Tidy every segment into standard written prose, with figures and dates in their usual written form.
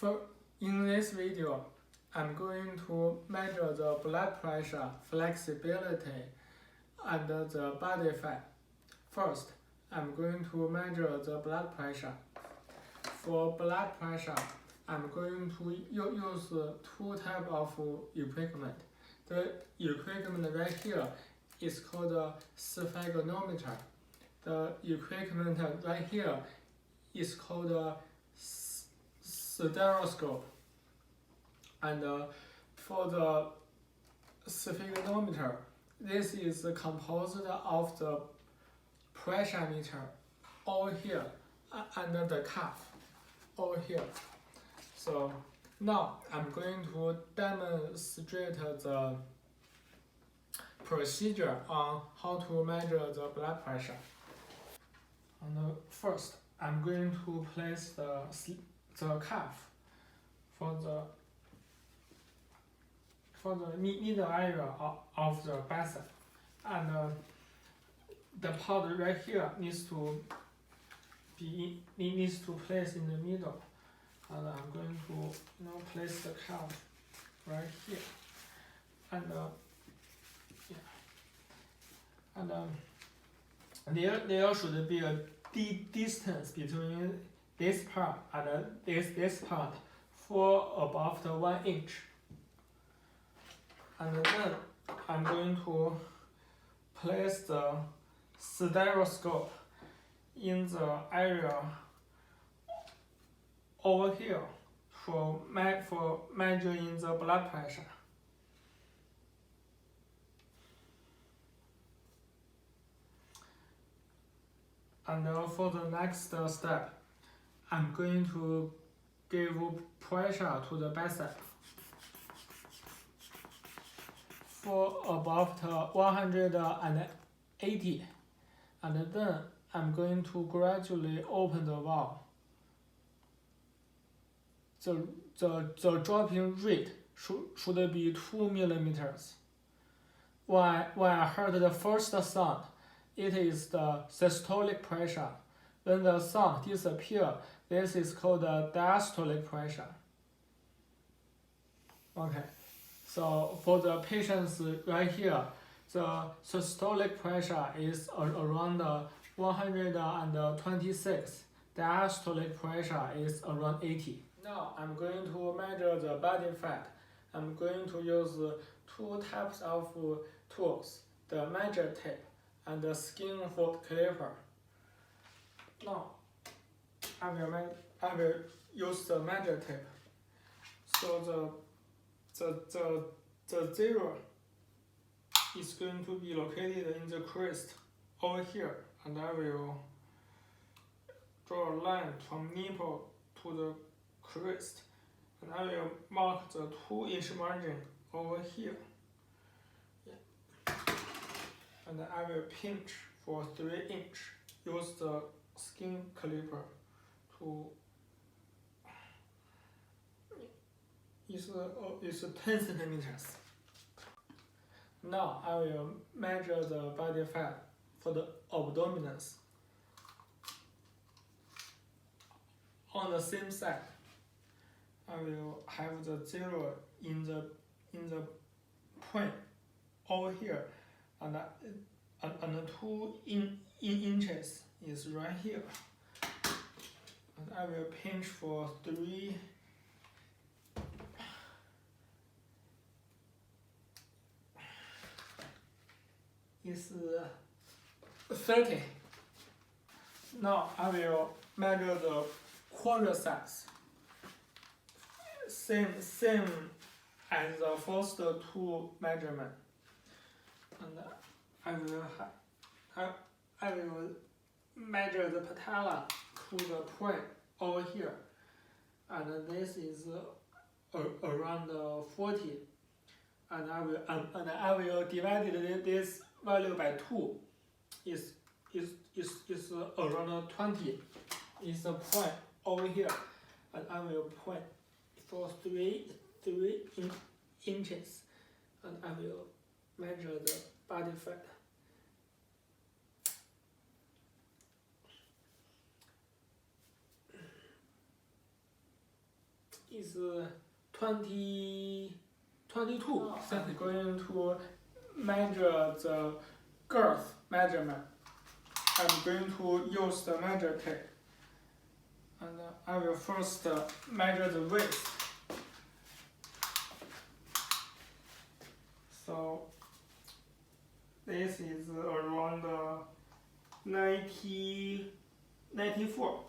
In this video, I'm going to measure the blood pressure, flexibility, and the body fat. First, I'm going to measure the blood pressure. For blood pressure, I'm going to use two types of equipment. The equipment right here is called a sphygmometer. The equipment right here is called a stethoscope. And for the sphygmometer, this is composed of the pressure meter over here and the cuff over here. So now I'm going to demonstrate the procedure on how to measure the blood pressure. And first, I'm going to place the cuff for the middle area of the bicep, and the part right here needs to place in the middle. And I'm going to place the cuff right here, and there should be a distance between this part and this part for about 1 inch. And then I'm going to place the stethoscope in the area over here for measuring the blood pressure. And for the next step, I'm going to give pressure to the bicep for about 180, and then I'm going to gradually open the valve. The dropping rate should be 2 millimeters. When I heard the first sound, it is the systolic pressure. When the sound disappears, this is called the diastolic pressure. Okay, so for the patients right here, the systolic pressure is around 126. Diastolic pressure is around 80. Now I'm going to measure the body fat. I'm going to use two types of tools, the measure tape and the skin foot clipper. Now I will use the measure tape. So the zero is going to be located in the crest over here, and I will draw a line from nipple to the crest, and I will mark the 2-inch margin over here. Yeah. And I will pinch for 3 inch. Use the skin clipper to. It's 10 centimeters. Now I will measure the body fat for the abdominals. On the same side, I will have the zero in the point over here, and 2 inches is right here. And I will pinch for 3. Is 30. Now I will measure the quadriceps. Same as the first 2 measurement. And I will measure the patella to the point over here, and this is around 40. And I will divide this value by 2. Is around 20. Is the point over here, and I will point for 3 inches, and I will measure the body fat. is 22. So I'm going to measure the girth measurement. I'm going to use the measure tape. And I will first measure the waist. So this is around 94.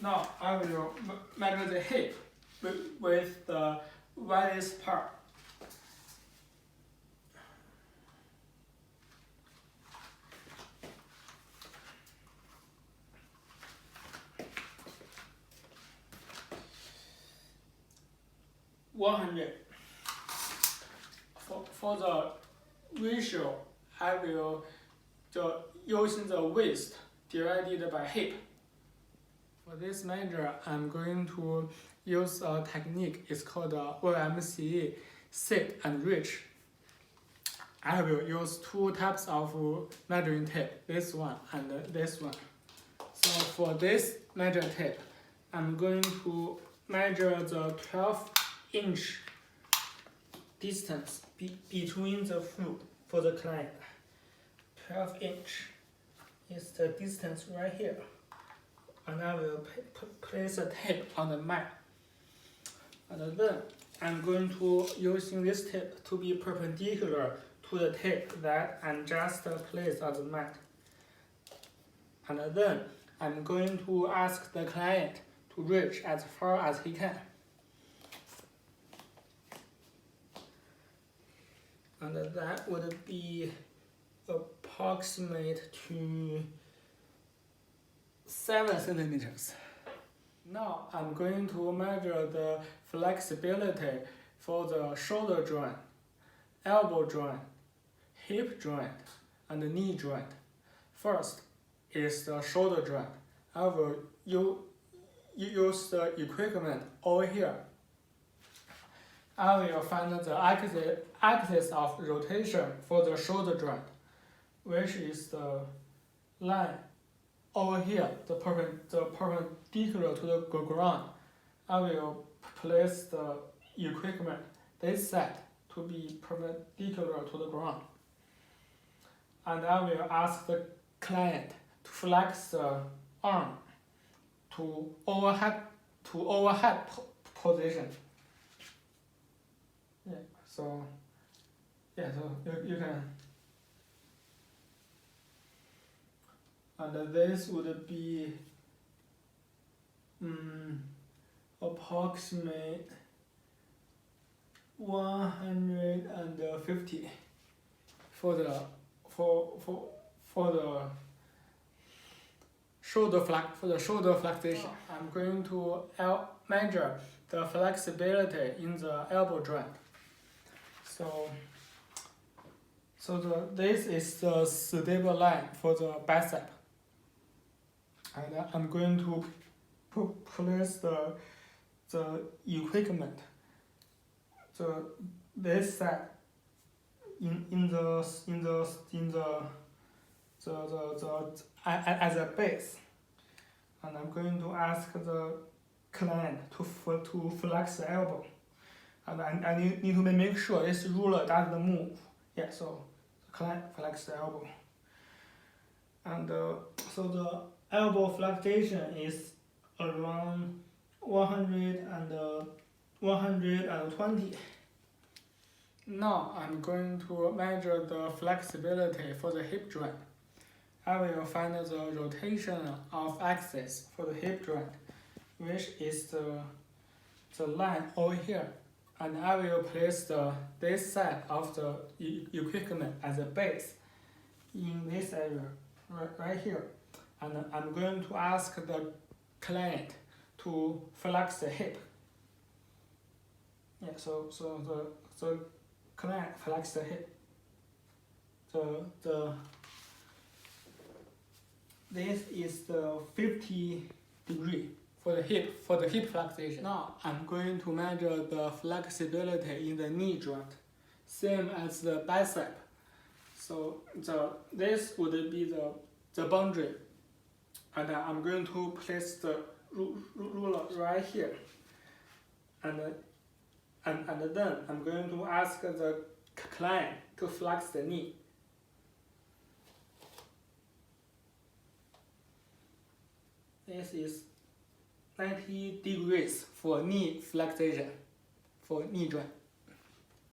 Now I will measure the hip with the widest part. For the ratio, I will using the waist divided by hip. For this measure, I'm going to use a technique. It's called OMCE, sit and reach. I will use two types of measuring tape, this one and this one. So for this measure tape, I'm going to measure the 12-inch distance between the foot for the client. 12-inch is the distance right here. And I will place a tape on the mat. And then I'm going to using this tape to be perpendicular to the tape that I'm just placed on the mat. And then I'm going to ask the client to reach as far as he can. And that would be approximate to 7 centimeters. Now I'm going to measure the flexibility for the shoulder joint, elbow joint, hip joint, and the knee joint. First is the shoulder joint. I will use the equipment over here. I will find the axis of rotation for the shoulder joint, which is the line over here, the perpendicular to the ground. I will place the equipment this side to be perpendicular to the ground. And I will ask the client to flex the arm to overhead position. So you can. And this would be approximate 150 for the shoulder flexation. I'm going to measure the flexibility in the elbow joint. This is the stable line for the bicep. And I'm going to place the equipment this side as a base. And I'm going to ask the client to flex the elbow. And I need to make sure this ruler doesn't move. Yeah, so the client flex the elbow. And so the elbow flexion is around 120. Now I'm going to measure the flexibility for the hip joint. I will find the rotation of axis for the hip joint, which is the line over here. And I will place this side of the equipment as a base in this area, right here. And I'm going to ask the client to flex the hip. Yeah, so the client flex the hip. This is the 50 degree for the hip flexation. Now I'm going to measure the flexibility in the knee joint, same as the bicep. So this would be the boundary, and I'm going to place the ruler right here, and then I'm going to ask the client to flex the knee. This is 90 degrees for knee flexation, for knee joint.